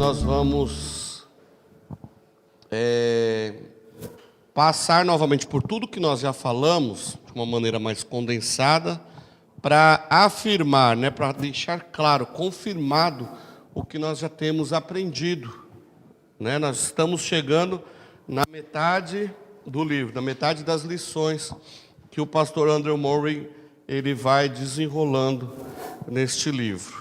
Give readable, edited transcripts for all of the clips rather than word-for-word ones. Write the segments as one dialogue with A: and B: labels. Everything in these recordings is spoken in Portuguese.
A: nós vamos passar novamente por tudo que nós já falamos, de uma maneira mais condensada, para afirmar, para deixar claro, confirmado o que nós já temos aprendido. Nós estamos chegando na metade do livro, na metade das lições que o pastor Andrew Murray ele vai desenrolando neste livro.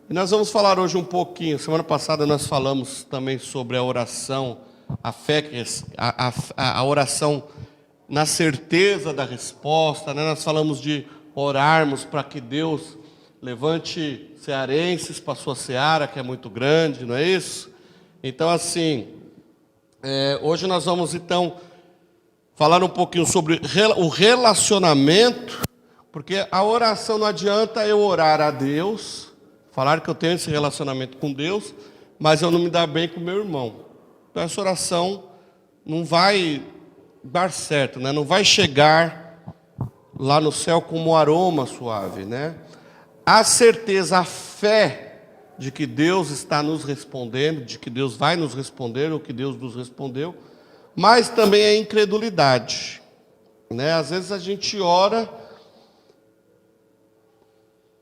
A: E nós vamos falar hoje um pouquinho. Semana passada nós falamos também sobre a oração, a fé, a oração na certeza da resposta. Nós falamos de orarmos para que Deus levante cearenses para a sua seara, que é muito grande, não é isso? Então, assim, hoje nós vamos, então, falar um pouquinho sobre o relacionamento, porque a oração não adianta eu orar a Deus, falar que eu tenho esse relacionamento com Deus, mas eu não me dar bem com o meu irmão. Então, essa oração não vai dar certo, não vai chegar lá no céu como um aroma suave. A certeza, a fé de que Deus está nos respondendo, de que Deus vai nos responder, ou que Deus nos respondeu, mas também a incredulidade. Às vezes a gente ora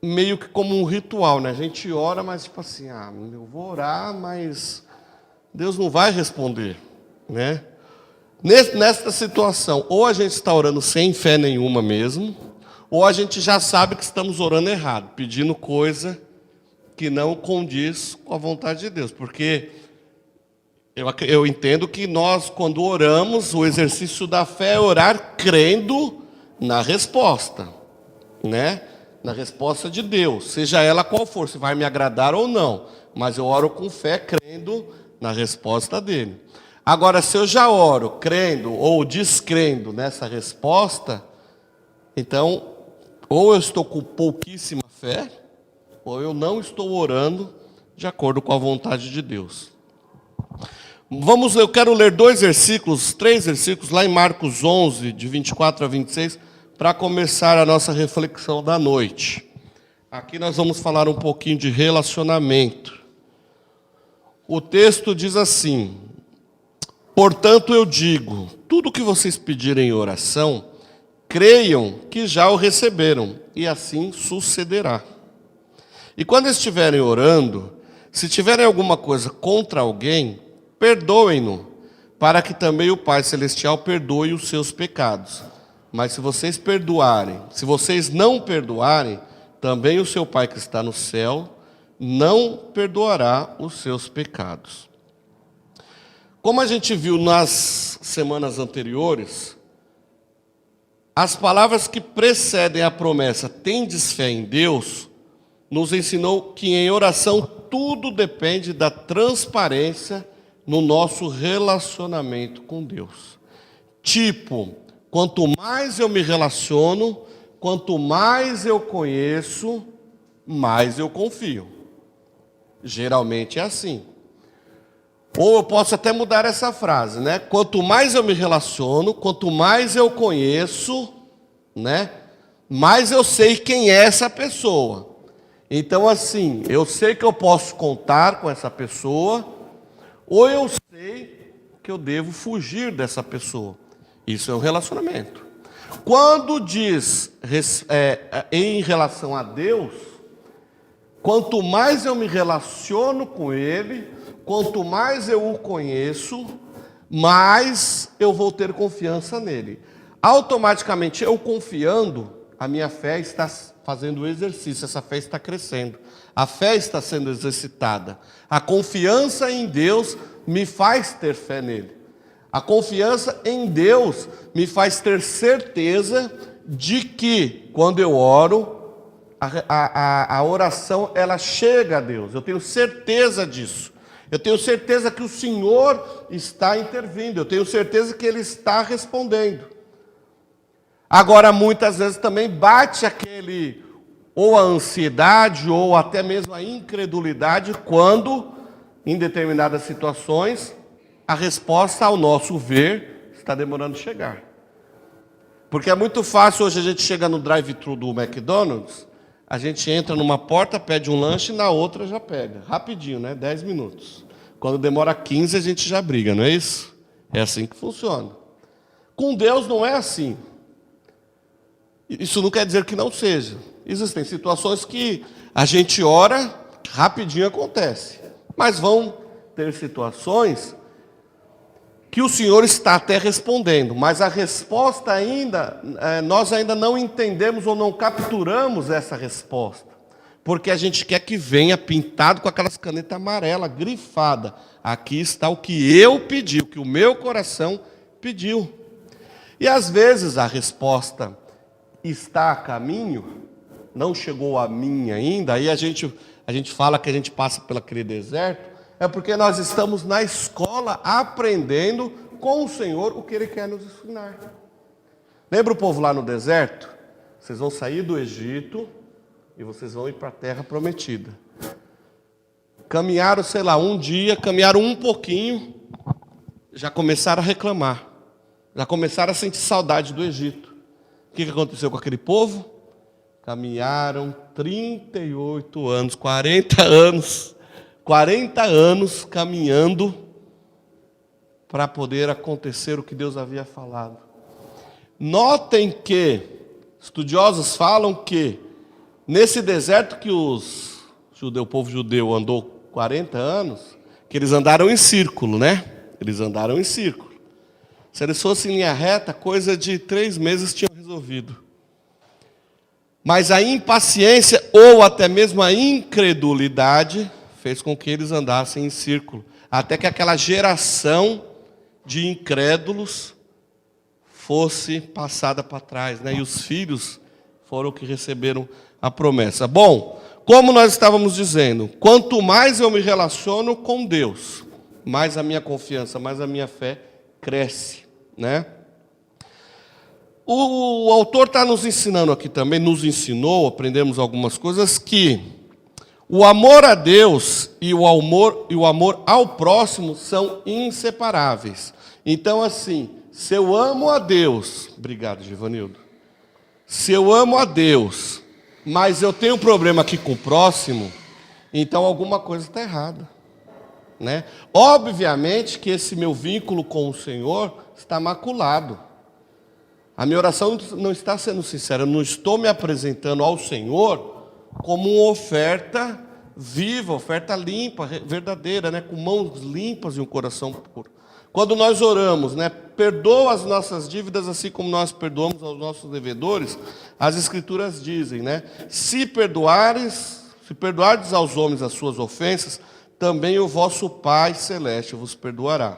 A: meio que como um ritual, A gente ora, mas tipo assim, eu vou orar, mas Deus não vai responder, Nesta situação, ou a gente está orando sem fé nenhuma mesmo, ou a gente já sabe que estamos orando errado, pedindo coisa que não condiz com a vontade de Deus, porque eu entendo que nós, quando oramos, o exercício da fé é orar crendo na resposta, na resposta de Deus, seja ela qual for, se vai me agradar ou não, mas eu oro com fé, crendo na resposta dele. Agora, se eu já oro crendo ou descrendo nessa resposta, então, ou eu estou com pouquíssima fé, ou eu não estou orando de acordo com a vontade de Deus. Eu quero ler 3 versículos, lá em Marcos 11, de 24 a 26, para começar a nossa reflexão da noite. Aqui nós vamos falar um pouquinho de relacionamento. O texto diz assim: portanto eu digo, tudo o que vocês pedirem em oração, creiam que já o receberam, e assim sucederá. E quando estiverem orando, se tiverem alguma coisa contra alguém, perdoem-no, para que também o Pai Celestial perdoe os seus pecados. Mas se vocês não perdoarem, também o seu Pai que está no céu não perdoará os seus pecados. Como a gente viu nas semanas anteriores, as palavras que precedem a promessa "tendes fé em Deus", nos ensinou que em oração tudo depende da transparência no nosso relacionamento com Deus. Quanto mais eu me relaciono, quanto mais eu conheço, mais eu confio. Geralmente é assim. Ou eu posso até mudar essa frase, Quanto mais eu me relaciono, quanto mais eu conheço, mais eu sei quem é essa pessoa. Então, assim, eu sei que eu posso contar com essa pessoa, ou eu sei que eu devo fugir dessa pessoa. Isso é um relacionamento. Quando diz em relação a Deus, quanto mais eu me relaciono com Ele, quanto mais eu o conheço, mais eu vou ter confiança nele. Automaticamente, eu confiando, a minha fé está fazendo o exercício, essa fé está crescendo. A fé está sendo exercitada. A confiança em Deus me faz ter fé nele. A confiança em Deus me faz ter certeza de que, quando eu oro, a oração ela chega a Deus. Eu tenho certeza disso. Eu tenho certeza que o Senhor está intervindo. Eu tenho certeza que Ele está respondendo. Agora, muitas vezes também bate ou a ansiedade, ou até mesmo a incredulidade, quando, em determinadas situações, a resposta, ao nosso ver, está demorando a chegar. Porque é muito fácil hoje a gente chegar no drive-thru do McDonald's, a gente entra numa porta, pede um lanche, e na outra já pega. Rapidinho, né? 10 minutos. Quando demora 15, a gente já briga, não é isso? É assim que funciona. Com Deus não é assim. Isso não quer dizer que não seja. Existem situações que a gente ora, rapidinho acontece. Mas vão ter situações que o Senhor está até respondendo, mas a resposta ainda, nós ainda não entendemos ou não capturamos essa resposta. Porque a gente quer que venha pintado com aquelas canetas amarelas, grifada. Aqui está o que eu pedi, o que o meu coração pediu. E às vezes a resposta está a caminho, não chegou a mim ainda, aí a gente fala que a gente passa pelo aquele deserto, é porque nós estamos na escola aprendendo com o Senhor o que Ele quer nos ensinar. Lembra o povo lá no deserto? Vocês vão sair do Egito e vocês vão ir para a terra prometida. Caminharam, sei lá, um dia, caminharam um pouquinho, já começaram a reclamar. Já começaram a sentir saudade do Egito. O que aconteceu com aquele povo? Caminharam 38 anos, 40 anos caminhando para poder acontecer o que Deus havia falado. Notem que estudiosos falam que nesse deserto que o povo judeu andou 40 anos, que eles andaram em círculo, né? Eles andaram em círculo. Se eles fossem em linha reta, coisa de 3 meses tinham resolvido. Mas a impaciência ou até mesmo a incredulidade fez com que eles andassem em círculo, até que aquela geração de incrédulos fosse passada para trás, né? E os filhos foram que receberam a promessa. Bom, como nós estávamos dizendo, quanto mais eu me relaciono com Deus, mais a minha confiança, mais a minha fé cresce, né? O autor está nos ensinando aqui também, nos ensinou, aprendemos algumas coisas, que o amor a Deus e o amor ao próximo são inseparáveis. Então, assim, se eu amo a Deus, obrigado, Givanildo. Se eu amo a Deus, mas eu tenho um problema aqui com o próximo, então alguma coisa está errada, né? Obviamente que esse meu vínculo com o Senhor está maculado. A minha oração não está sendo sincera, eu não estou me apresentando ao Senhor como uma oferta viva, oferta limpa, verdadeira, né? Com mãos limpas e um coração puro. Quando nós oramos, né? Perdoa as nossas dívidas assim como nós perdoamos aos nossos devedores, as Escrituras dizem, né? Se perdoardes aos homens as suas ofensas, também o vosso Pai Celeste vos perdoará.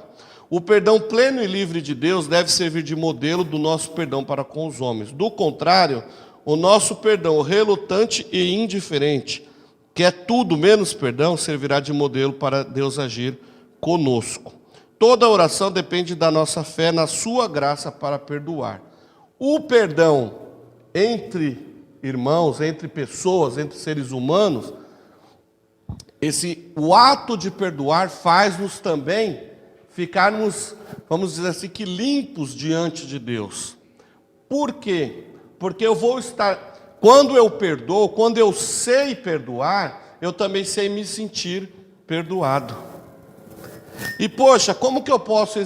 A: O perdão pleno e livre de Deus deve servir de modelo do nosso perdão para com os homens. Do contrário, o nosso perdão relutante e indiferente, que é tudo menos perdão, servirá de modelo para Deus agir conosco. Toda oração depende da nossa fé na sua graça para perdoar. O perdão entre irmãos, entre pessoas, entre seres humanos, o ato de perdoar faz-nos também ficarmos, vamos dizer assim, que limpos diante de Deus. Por quê? Porque eu vou estar, quando eu perdoo, quando eu sei perdoar, eu também sei me sentir perdoado. E poxa, como que eu posso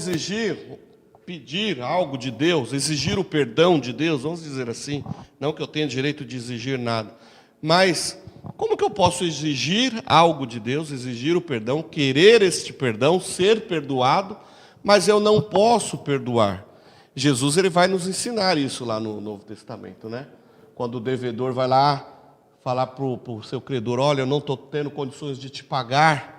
A: pedir algo de Deus, exigir o perdão de Deus, vamos dizer assim, não que eu tenha direito de exigir nada, mas como que eu posso exigir algo de Deus, exigir o perdão, querer este perdão, ser perdoado, mas eu não posso perdoar? Jesus ele vai nos ensinar isso lá no Novo Testamento, né? Quando o devedor vai lá falar para o seu credor, olha, eu não estou tendo condições de te pagar.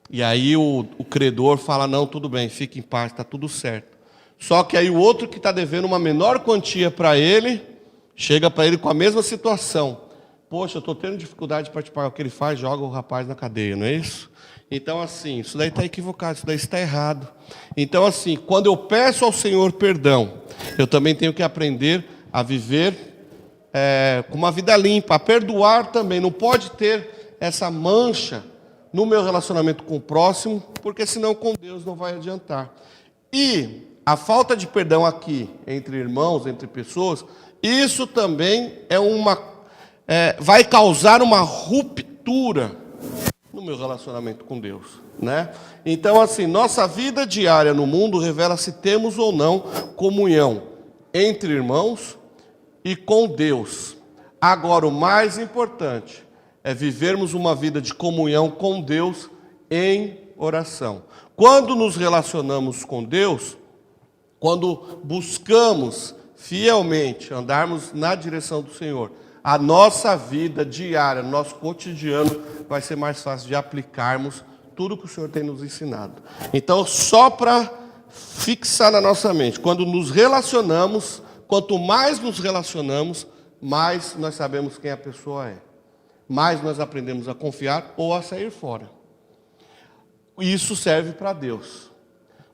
A: E aí o credor fala, não, tudo bem, fique em paz, está tudo certo. Só que aí o outro que está devendo uma menor quantia para ele, chega para ele com a mesma situação. Poxa, eu estou tendo dificuldade para te pagar. O que ele faz? Joga o rapaz na cadeia, não é isso? Então, assim, isso daí está equivocado, isso daí está errado. Então, assim, quando eu peço ao Senhor perdão, eu também tenho que aprender a viver com uma vida limpa, a perdoar também. Não pode ter essa mancha no meu relacionamento com o próximo, porque senão com Deus não vai adiantar. E a falta de perdão aqui, entre irmãos, entre pessoas, isso também é vai causar uma ruptura no meu relacionamento com Deus, né? Então, assim, nossa vida diária no mundo revela se temos ou não comunhão entre irmãos e com Deus. Agora, o mais importante é vivermos uma vida de comunhão com Deus em oração. Quando nos relacionamos com Deus, quando buscamos fielmente andarmos na direção do Senhor, a nossa vida diária, nosso cotidiano, vai ser mais fácil de aplicarmos tudo que o Senhor tem nos ensinado. Então, só para fixar na nossa mente, quando nos relacionamos, quanto mais nos relacionamos, mais nós sabemos quem a pessoa é. Mais nós aprendemos a confiar ou a sair fora. Isso serve para Deus.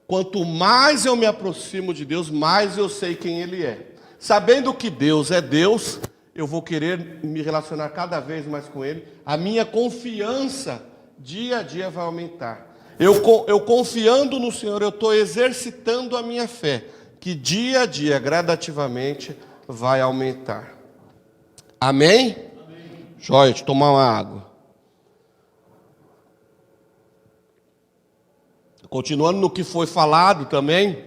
A: Quanto mais eu me aproximo de Deus, mais eu sei quem Ele é. Sabendo que Deus é Deus, eu vou querer me relacionar cada vez mais com Ele. A minha confiança, dia a dia, vai aumentar. Eu confiando no Senhor, eu estou exercitando a minha fé, que dia a dia, gradativamente, vai aumentar. Amém? Amém. Jóia, deixa eu tomar uma água. Continuando no que foi falado também,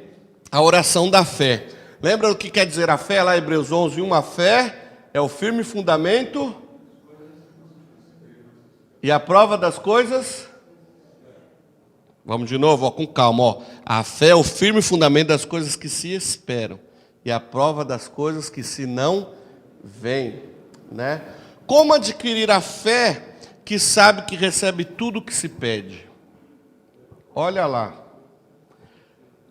A: a oração da fé. Lembra o que quer dizer a fé? Lá em Hebreus 11:1, a fé é o firme fundamento e a prova das coisas. Vamos de novo, com calma. A fé é o firme fundamento das coisas que se esperam e a prova das coisas que se não veem, né? Como adquirir a fé que sabe que recebe tudo o que se pede? Olha lá.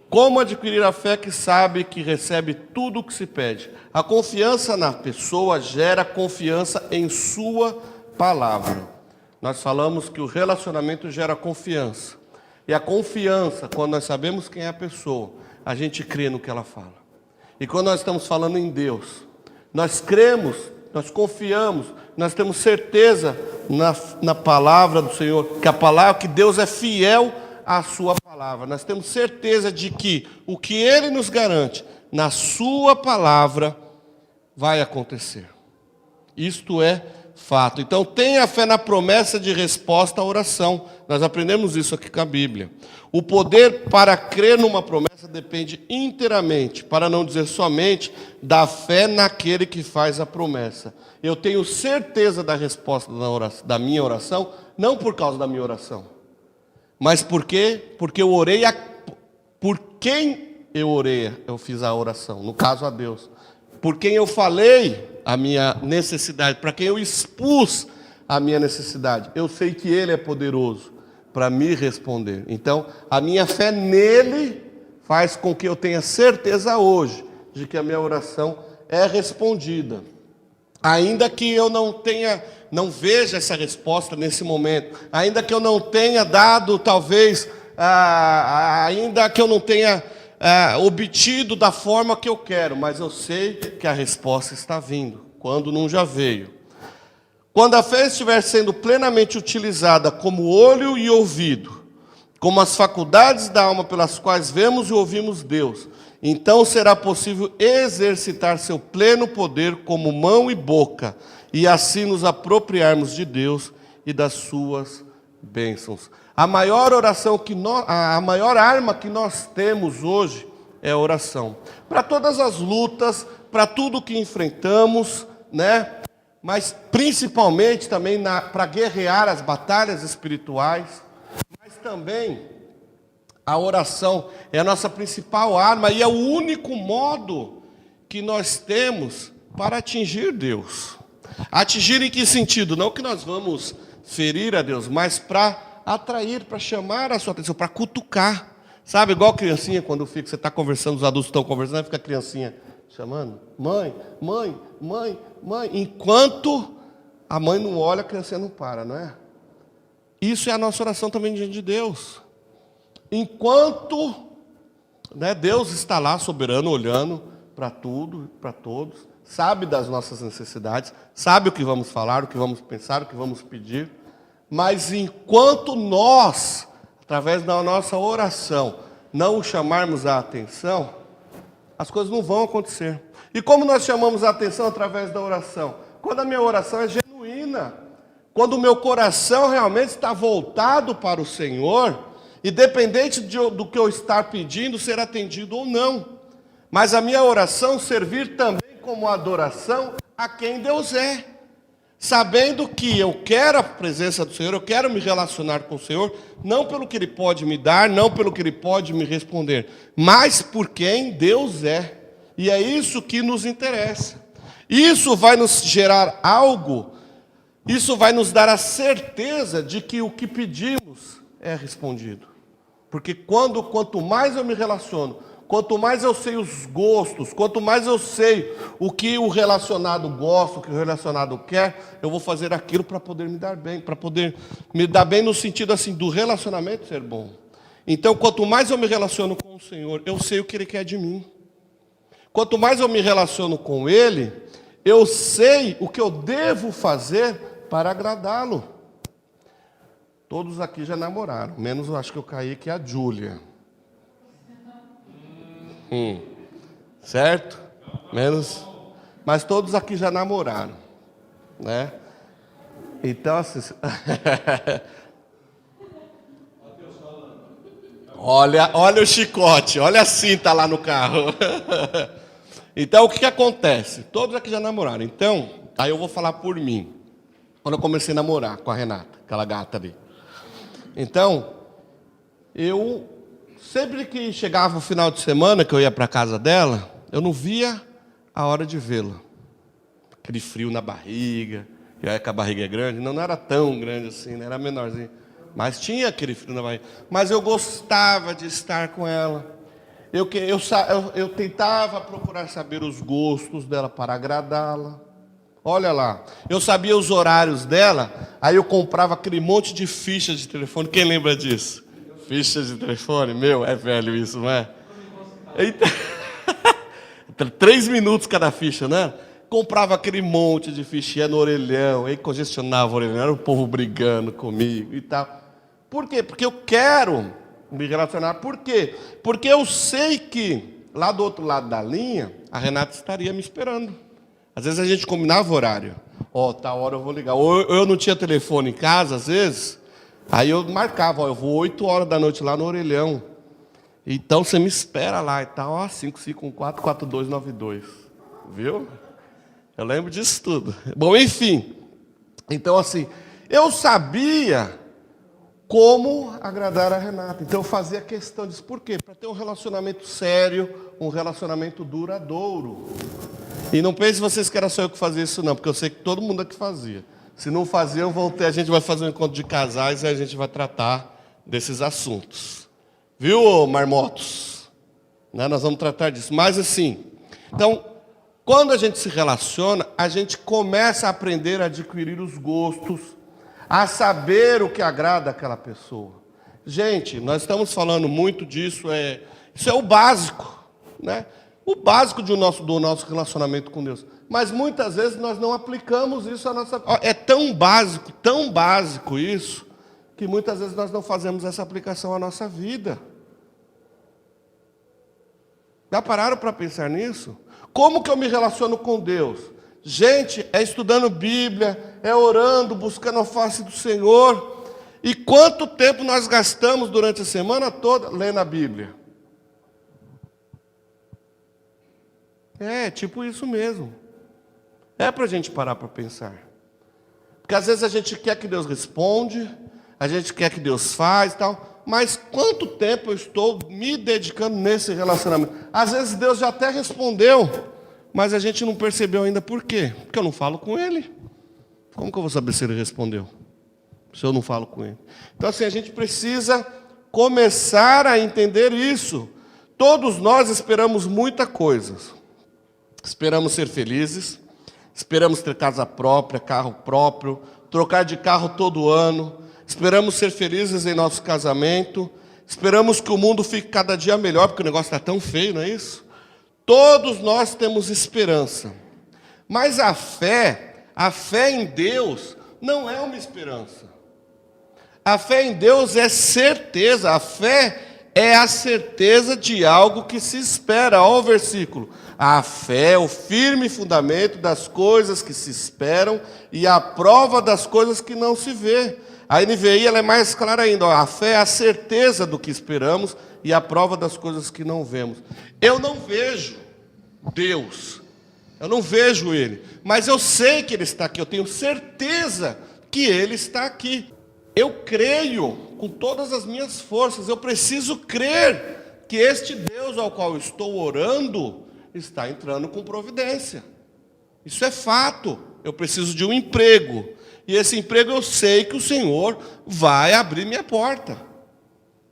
A: Como adquirir a fé que sabe que recebe tudo o que se pede? A confiança na pessoa gera confiança em sua palavra. Nós falamos que o relacionamento gera confiança. E a confiança, quando nós sabemos quem é a pessoa, a gente crê no que ela fala. E quando nós estamos falando em Deus, nós cremos, nós confiamos, nós temos certeza na palavra do Senhor, que Deus é fiel à sua palavra. Nós temos certeza de que o que Ele nos garante na sua palavra vai acontecer. Isto é fato. Então tenha fé na promessa de resposta à oração. Nós aprendemos isso aqui com a Bíblia. O poder para crer numa promessa depende inteiramente, para não dizer somente, da fé naquele que faz a promessa. Eu tenho certeza da resposta da minha oração, não por causa da minha oração, mas porque eu orei por quem eu orei, eu fiz a oração, no caso a Deus. Por quem eu falei a minha necessidade, para quem eu expus a minha necessidade. Eu sei que Ele é poderoso para me responder. Então, a minha fé nele faz com que eu tenha certeza hoje de que a minha oração é respondida. Ainda que eu não veja essa resposta nesse momento, ainda que eu não tenha dado, talvez, ainda que eu não tenha obtido da forma que eu quero, mas eu sei que a resposta está vindo, quando não já veio. Quando a fé estiver sendo plenamente utilizada como olho e ouvido, como as faculdades da alma pelas quais vemos e ouvimos Deus, então será possível exercitar seu pleno poder como mão e boca, e assim nos apropriarmos de Deus e das suas bênçãos. A maior a maior arma que nós temos hoje é a oração. Para todas as lutas, para tudo que enfrentamos, né? Mas principalmente também para guerrear as batalhas espirituais, mas também a oração é a nossa principal arma e é o único modo que nós temos para atingir Deus. Atingir em que sentido? Não que nós vamos ferir a Deus, mas para atrair, para chamar a sua atenção, para cutucar. Sabe, igual criancinha, quando você está conversando, os adultos estão conversando, fica a criancinha chamando, mãe, mãe, mãe, mãe. Enquanto a mãe não olha, a criancinha não para, não é? Isso é a nossa oração também diante de Deus. Enquanto Deus está lá soberano, olhando para tudo, para todos, sabe das nossas necessidades, sabe o que vamos falar, o que vamos pensar, o que vamos pedir, mas enquanto nós, através da nossa oração, não o chamarmos a atenção, as coisas não vão acontecer. E como nós chamamos a atenção através da oração? quando a minha oração é genuína, quando o meu coração realmente está voltado para o Senhor, independente do que eu estar pedindo, ser atendido ou não. Mas a minha oração servir também como adoração a quem Deus é. Sabendo que eu quero a presença do Senhor, eu quero me relacionar com o Senhor, não pelo que Ele pode me dar, não pelo que Ele pode me responder, mas por quem Deus é. E é isso que nos interessa. Isso vai nos gerar algo, isso vai nos dar a certeza de que o que pedimos é respondido. Porque quanto mais eu me relaciono, quanto mais eu sei os gostos, quanto mais eu sei o que o relacionado gosta, o que o relacionado quer, eu vou fazer aquilo para poder me dar bem, para poder me dar bem no sentido assim do relacionamento ser bom. Então, quanto mais eu me relaciono com o Senhor, eu sei o que Ele quer de mim. Quanto mais eu me relaciono com Ele, eu sei o que eu devo fazer para agradá-lo. Todos aqui já namoraram, menos eu acho que eu caí que é a Júlia. Certo? Menos. Mas todos aqui já namoraram, né? Então assim. olha o chicote, olha a cinta lá no carro. Então o que acontece? Todos aqui já namoraram. Então, aí eu vou falar por mim. Quando eu comecei a namorar com a Renata, aquela gata ali. Então, eu sempre que chegava o final de semana, que eu ia para a casa dela, eu não via a hora de vê-la. Aquele frio na barriga, e aí que a barriga é grande, não era tão grande assim, né? Era menorzinho. Mas tinha aquele frio na barriga. Mas eu gostava de estar com ela. Eu tentava procurar saber os gostos dela para agradá-la. Olha lá, eu sabia os horários dela, aí eu comprava aquele monte de fichas de telefone. Quem lembra disso? Fichas de telefone? Meu, é velho isso, não é? Eita. 3 minutos cada ficha, né? Comprava aquele monte de ficha, ia no orelhão, aí congestionava o orelhão, era o povo brigando comigo e tal. Por quê? Porque eu quero me relacionar. Por quê? Porque eu sei que lá do outro lado da linha, a Renata estaria me esperando. Às vezes a gente combinava o horário. Tal hora eu vou ligar. Ou eu não tinha telefone em casa, às vezes. Aí eu marcava, eu vou 8 horas da noite lá no orelhão. Então você me espera lá e tal. 55144292. Viu? Eu lembro disso tudo. Bom, enfim. Então assim, eu sabia como agradar a Renata. Então eu fazia questão disso. Por quê? Para ter um relacionamento sério, um relacionamento duradouro. E não pense vocês que era só eu que fazia isso não, porque eu sei que todo mundo aqui fazia. Se não fazia, a gente vai fazer um encontro de casais e a gente vai tratar desses assuntos. Viu, marmotos? Né? Nós vamos tratar disso. Mas assim, então, quando a gente se relaciona, a gente começa a aprender a adquirir os gostos, a saber o que agrada aquela pessoa. Gente, nós estamos falando muito disso, isso é o básico, né? O básico do nosso relacionamento com Deus. Mas muitas vezes nós não aplicamos isso à nossa vida. É tão básico isso, que muitas vezes nós não fazemos essa aplicação à nossa vida. Já pararam para pensar nisso? Como que eu me relaciono com Deus? Gente, é estudando Bíblia, é orando, buscando a face do Senhor. E quanto tempo nós gastamos durante a semana toda lendo a Bíblia? É, tipo isso mesmo. É para a gente parar para pensar. Porque às vezes a gente quer que Deus responde, a gente quer que Deus faz e tal, mas quanto tempo eu estou me dedicando nesse relacionamento? Às vezes Deus já até respondeu, mas a gente não percebeu ainda por quê? Porque eu não falo com Ele. Como que eu vou saber se Ele respondeu? Se eu não falo com Ele. Então assim, a gente precisa começar a entender isso. Todos nós esperamos muita coisa. Esperamos ser felizes, esperamos ter casa própria, carro próprio, trocar de carro todo ano, esperamos ser felizes em nosso casamento, esperamos que o mundo fique cada dia melhor, porque o negócio está tão feio, não é isso? Todos nós temos esperança, mas a fé em Deus não é uma esperança. A fé em Deus é certeza, a fé é a certeza de algo que se espera. Olha o versículo. A fé é o firme fundamento das coisas que se esperam e a prova das coisas que não se vê. A NVI ela é mais clara ainda. A fé é a certeza do que esperamos e a prova das coisas que não vemos. Eu não vejo Deus, eu não vejo Ele, mas eu sei que Ele está aqui, eu tenho certeza que Ele está aqui. Eu creio com todas as minhas forças, eu preciso crer que este Deus ao qual eu estou orando está entrando com providência. Isso é fato. Eu preciso de um emprego, e esse emprego eu sei que o Senhor vai abrir minha porta.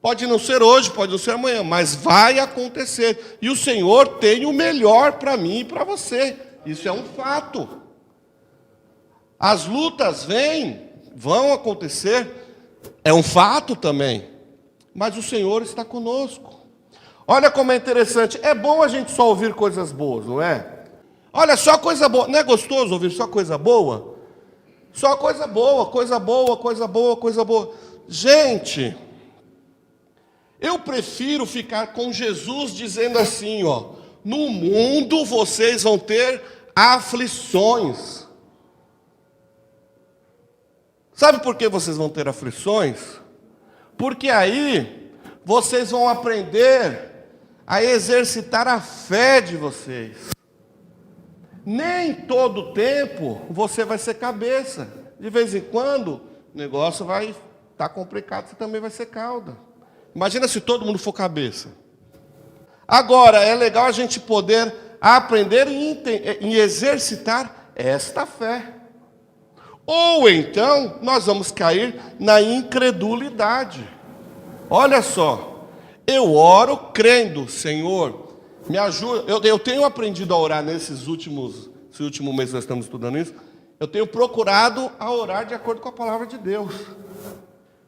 A: Pode não ser hoje, pode não ser amanhã, mas vai acontecer. E o Senhor tem o melhor para mim e para você. Isso é um fato. As lutas vão acontecer, é um fato também. Mas o Senhor está conosco. Olha como é interessante. É bom a gente só ouvir coisas boas, não é? Olha, só coisa boa. Não é gostoso ouvir só coisa boa? Só coisa boa, coisa boa, coisa boa, coisa boa. Gente, eu prefiro ficar com Jesus dizendo assim, ó: no mundo vocês vão ter aflições. Sabe por que vocês vão ter aflições? Porque aí vocês vão aprender a exercitar a fé de vocês. Nem todo tempo você vai ser cabeça. De vez em quando o negócio vai estar complicado, você também vai ser cauda. Imagina se todo mundo for cabeça. Agora, é legal a gente poder aprender em exercitar esta fé. Ou então, nós vamos cair na incredulidade. Olha só, eu oro crendo, Senhor, me ajuda. Eu tenho aprendido a orar esse último mês que nós estamos estudando isso. Eu tenho procurado a orar de acordo com a palavra de Deus.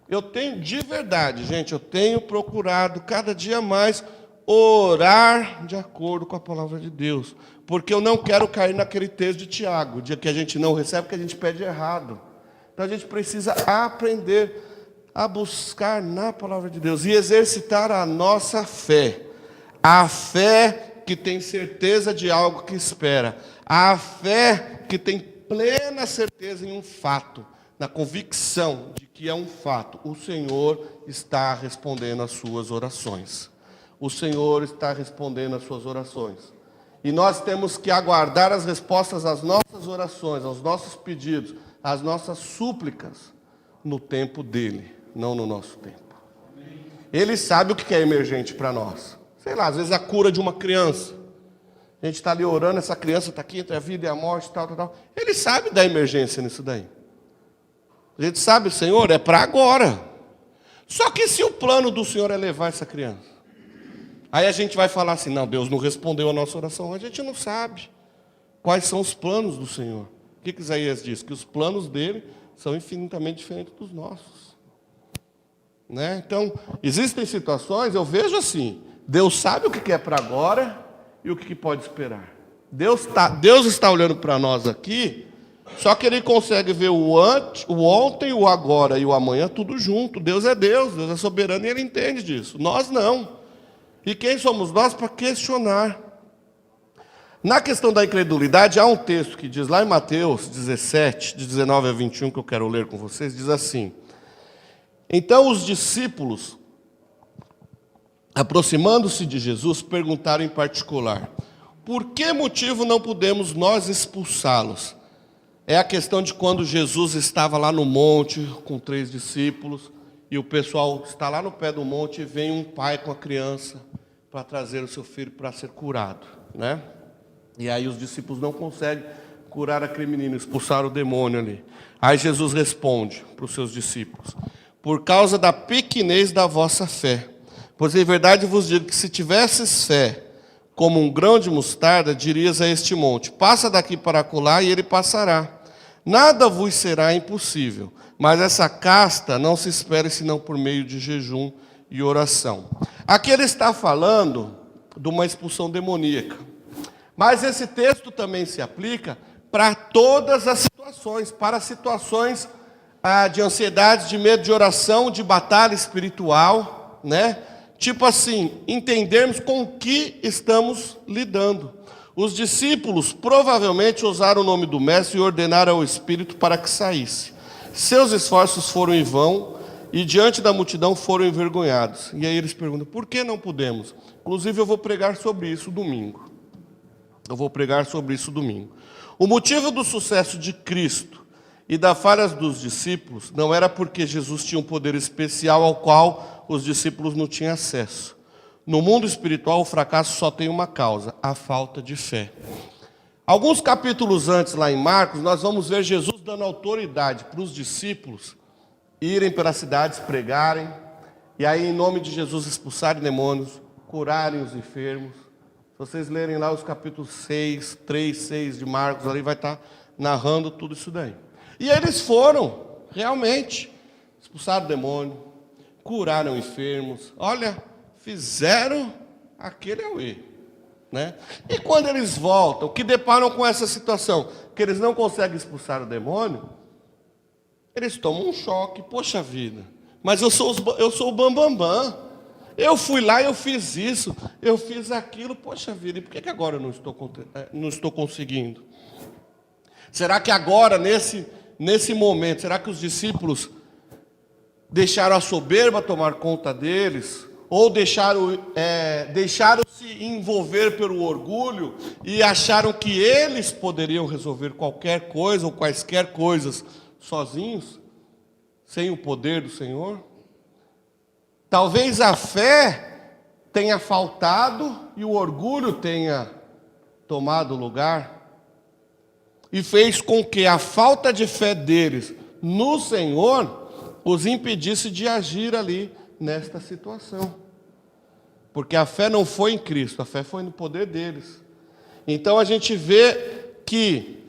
A: Eu tenho, de verdade, gente, eu tenho procurado cada dia mais orar de acordo com a palavra de Deus. Porque eu não quero cair naquele texto de Tiago, de que a gente não recebe porque a gente pede errado. Então a gente precisa aprender a buscar na palavra de Deus e exercitar a nossa fé. A fé que tem certeza de algo que espera. A fé que tem plena certeza em um fato, na convicção de que é um fato. O Senhor está respondendo às suas orações. O Senhor está respondendo às suas orações. E nós temos que aguardar as respostas às nossas orações, aos nossos pedidos, às nossas súplicas, no tempo dEle, não no nosso tempo. Ele sabe o que é emergente para nós. Sei lá, às vezes a cura de uma criança. A gente está ali orando, essa criança está aqui entre a vida e a morte, tal. Ele sabe da emergência nisso daí. A gente sabe, Senhor, é para agora. Só que se o plano do Senhor é levar essa criança, aí a gente vai falar assim, não, Deus não respondeu a nossa oração. A gente não sabe quais são os planos do Senhor. O que Isaías diz? Que os planos dele são infinitamente diferentes dos nossos. Né? Então, existem situações, eu vejo assim, Deus sabe o que é para agora e o que pode esperar. Deus está olhando para nós aqui, só que Ele consegue ver o ontem, o agora e o amanhã tudo junto. Deus é soberano e Ele entende disso. Nós não. E quem somos nós para questionar? Na questão da incredulidade, há um texto que diz lá em Mateus 17, de 19 a 21, que eu quero ler com vocês, diz assim: então os discípulos, aproximando-se de Jesus, perguntaram em particular: por que motivo não podemos nós expulsá-los? É a questão de quando Jesus estava lá no monte com 3 discípulos, e o pessoal está lá no pé do monte e vem um pai com a criança para trazer o seu filho para ser curado, né? E aí os discípulos não conseguem curar aquele menino, expulsar o demônio ali. Aí Jesus responde para os seus discípulos: por causa da pequenez da vossa fé. Pois em verdade vos digo que se tivesses fé como um grão de mostarda, dirias a este monte: passa daqui para acolá, e ele passará. Nada vos será impossível. Mas essa casta não se espere senão por meio de jejum e oração. Aqui ele está falando de uma expulsão demoníaca. Mas esse texto também se aplica para todas as situações, para situações de ansiedade, de medo, de oração, de batalha espiritual, né? Tipo assim, entendermos com o que estamos lidando. Os discípulos provavelmente usaram o nome do mestre e ordenaram ao Espírito para que saísse. Seus esforços foram em vão e diante da multidão foram envergonhados. E aí eles perguntam, por que não podemos? Inclusive eu vou pregar sobre isso domingo. O motivo do sucesso de Cristo e das falhas dos discípulos não era porque Jesus tinha um poder especial ao qual os discípulos não tinham acesso. No mundo espiritual, o fracasso só tem uma causa, a falta de fé. Alguns capítulos antes, lá em Marcos, nós vamos ver Jesus dando autoridade para os discípulos irem pelas cidades, pregarem, e aí, em nome de Jesus, expulsarem demônios, curarem os enfermos. Se vocês lerem lá os capítulos 6, 3, 6 de Marcos, ali vai estar narrando tudo isso daí. E eles foram, realmente, expulsaram demônio, curaram enfermos, olha, fizeram aquele auê, né? E quando eles voltam, que deparam com essa situação, que eles não conseguem expulsar o demônio, eles tomam um choque, poxa vida, mas eu sou o bambambam, eu fui lá, eu fiz isso, eu fiz aquilo, poxa vida, e por que agora eu não estou conseguindo? Será que agora, nesse momento, será que os discípulos deixaram a soberba tomar conta deles? Ou deixaram-se envolver pelo orgulho e acharam que eles poderiam resolver qualquer coisa ou quaisquer coisas sozinhos, sem o poder do Senhor? Talvez a fé tenha faltado e o orgulho tenha tomado lugar e fez com que a falta de fé deles no Senhor os impedisse de agir ali nesta situação. Porque a fé não foi em Cristo, a fé foi no poder deles. Então a gente vê que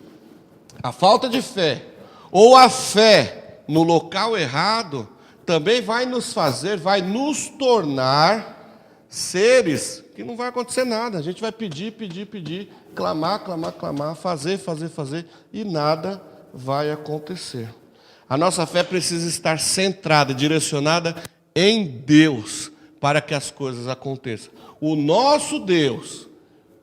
A: a falta de fé, ou a fé no local errado, também vai nos tornar seres que não vai acontecer nada. A gente vai pedir, clamar, fazer, e nada vai acontecer. A nossa fé precisa estar centrada, direcionada em Deus, para que as coisas aconteçam. O nosso Deus,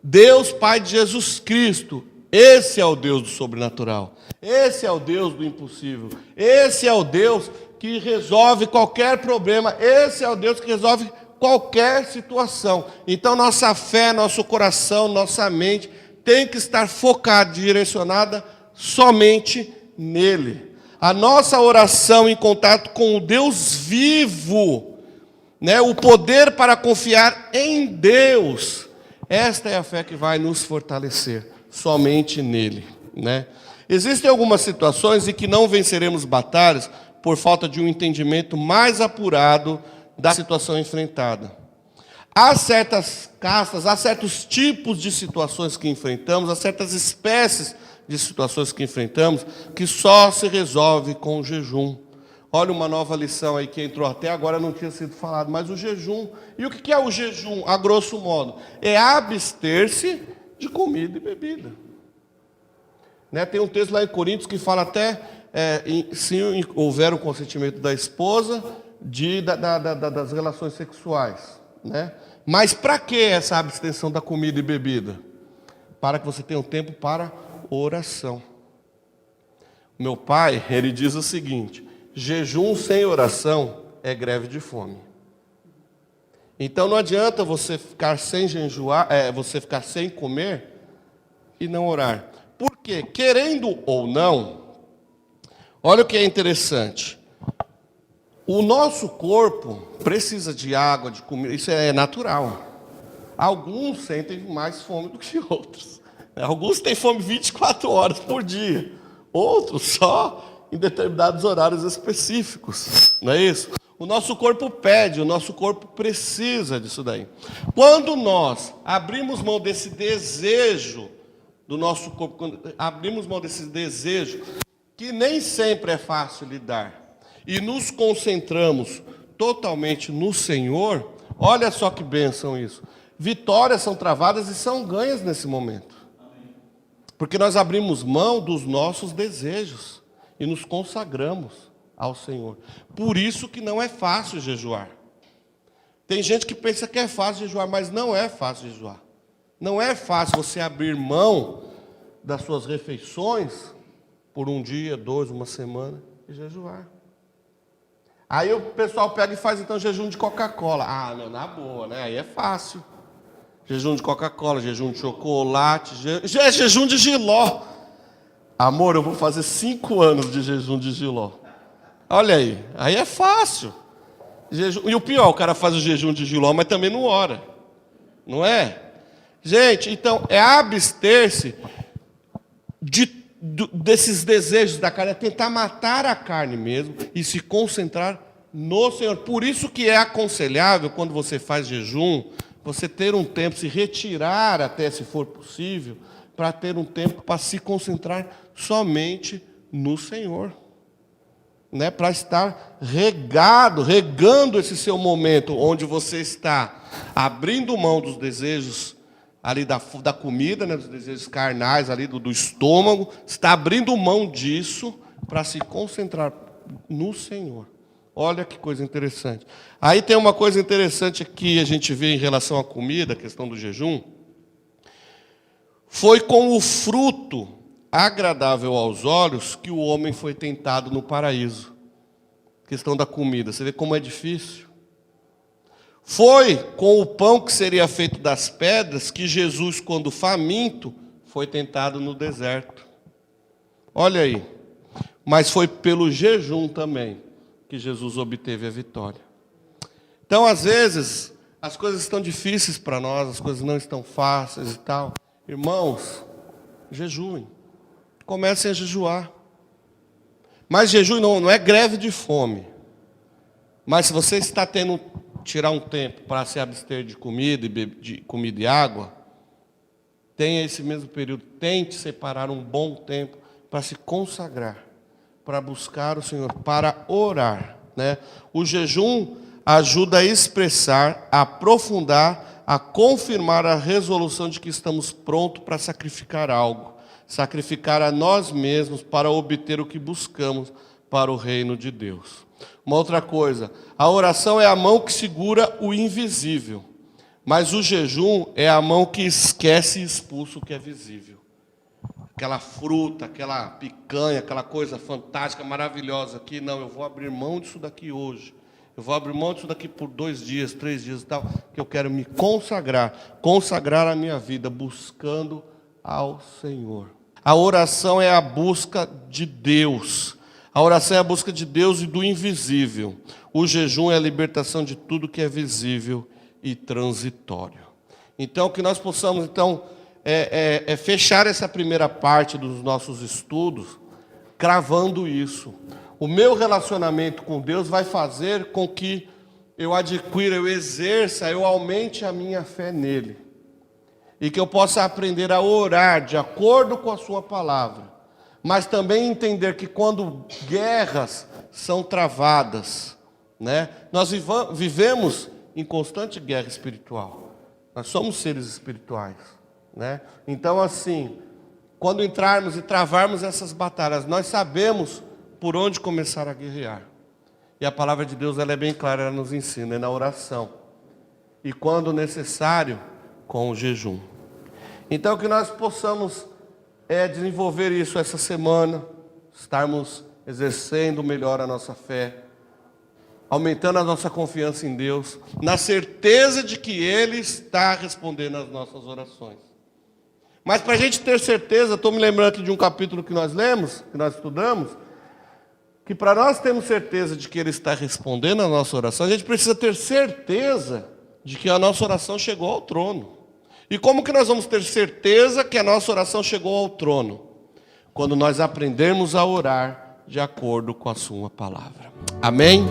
A: Deus Pai de Jesus Cristo, esse é o Deus do sobrenatural, esse é o Deus do impossível, esse é o Deus que resolve qualquer problema, esse é o Deus que resolve qualquer situação. Então nossa fé, nosso coração, nossa mente tem que estar focada, direcionada somente nele. A nossa oração em contato com o Deus vivo, o poder para confiar em Deus, esta é a fé que vai nos fortalecer, somente nele, Existem algumas situações em que não venceremos batalhas por falta de um entendimento mais apurado da situação enfrentada. Há certas castas, há certos tipos de situações que enfrentamos, há certas espécies de situações que enfrentamos, que só se resolve com o jejum. Olha uma nova lição aí que entrou até agora, não tinha sido falado, mas o jejum. E o que é o jejum, a grosso modo? É abster-se de comida e bebida. Tem um texto lá em Coríntios que fala até, se houver o consentimento da esposa, das relações sexuais. Mas para que essa abstenção da comida e bebida? Para que você tenha um tempo para oração. Meu pai, ele diz o seguinte: jejum sem oração é greve de fome. Então não adianta você ficar sem jejuar, você ficar sem comer e não orar. Por quê? Querendo ou não, olha o que é interessante. O nosso corpo precisa de água, de comida, isso é natural. Alguns sentem mais fome do que outros. Alguns têm fome 24 horas por dia. Outros só em determinados horários específicos, não é isso? O nosso corpo pede, o nosso corpo precisa disso daí. Quando nós abrimos mão desse desejo do nosso corpo, quando abrimos mão desse desejo, que nem sempre é fácil lidar, e nos concentramos totalmente no Senhor, olha só que bênção isso. Vitórias são travadas e são ganhas nesse momento. Porque nós abrimos mão dos nossos desejos e nos consagramos ao Senhor. Por isso que não é fácil jejuar. Tem gente que pensa que é fácil jejuar, mas não é fácil jejuar. Não é fácil você abrir mão das suas refeições por um dia, 2, uma semana e jejuar. Aí o pessoal pega e faz então jejum de Coca-Cola. Ah, não, na boa, né? Aí é fácil. Jejum de Coca-Cola, jejum de chocolate, jejum de jiló. Amor, eu vou fazer 5 anos de jejum de jiló. Olha aí é fácil. E o pior, o cara faz o jejum de jiló, mas também não ora. Não é? Gente, então, é abster-se desses desejos da carne, é tentar matar a carne mesmo e se concentrar no Senhor. Por isso que é aconselhável, quando você faz jejum, você ter um tempo, se retirar até, se for possível, para ter um tempo para se concentrar somente no Senhor. Né? Para estar regando esse seu momento, onde você está abrindo mão dos desejos ali da comida, né, dos desejos carnais ali do estômago, está abrindo mão disso para se concentrar no Senhor. Olha que coisa interessante. Aí tem uma coisa interessante que a gente vê em relação à comida, a questão do jejum. Foi com o fruto agradável aos olhos que o homem foi tentado no paraíso. Questão da comida, você vê como é difícil. Foi com o pão que seria feito das pedras que Jesus, quando faminto, foi tentado no deserto. Olha aí. Mas foi pelo jejum também que Jesus obteve a vitória. Então, às vezes, as coisas estão difíceis para nós, as coisas não estão fáceis e tal. Irmãos, jejuem. Comecem a jejuar. Mas jejum não é greve de fome. Mas se você está tendo tirar um tempo para se abster de comida e água, tenha esse mesmo período, tente separar um bom tempo para se consagrar, para buscar o Senhor, para orar. Né? O jejum ajuda a expressar, a aprofundar, a confirmar a resolução de que estamos prontos para sacrificar algo, sacrificar a nós mesmos para obter o que buscamos para o reino de Deus. Uma outra coisa, a oração é a mão que segura o invisível, mas o jejum é a mão que esquece e expulsa o que é visível. Aquela fruta, aquela picanha, aquela coisa fantástica, maravilhosa aqui, não, eu vou abrir mão disso daqui hoje. Eu vou abrir mão disso daqui por 2 dias, 3 dias e tal, que eu quero me consagrar a minha vida, buscando ao Senhor. A oração é a busca de Deus. A oração é a busca de Deus e do invisível. O jejum é a libertação de tudo que é visível e transitório. Então, que nós possamos, fechar essa primeira parte dos nossos estudos, cravando isso. O meu relacionamento com Deus vai fazer com que eu adquira, eu exerça, eu aumente a minha fé nele. E que eu possa aprender a orar de acordo com a sua palavra. Mas também entender que quando guerras são travadas, né, nós vivemos em constante guerra espiritual. Nós somos seres espirituais. Né? Então, assim, quando entrarmos e travarmos essas batalhas, nós sabemos por onde começar a guerrear. E a palavra de Deus ela é bem clara, ela nos ensina, é na oração. E quando necessário, com o jejum. Então, que nós possamos desenvolver isso essa semana, estarmos exercendo melhor a nossa fé, aumentando a nossa confiança em Deus, na certeza de que Ele está respondendo às nossas orações. Mas para a gente ter certeza, estou me lembrando aqui de um capítulo que nós lemos, que nós estudamos, que para nós termos certeza de que Ele está respondendo à nossa oração, a gente precisa ter certeza de que a nossa oração chegou ao trono. E como que nós vamos ter certeza que a nossa oração chegou ao trono? Quando nós aprendermos a orar de acordo com a sua palavra. Amém?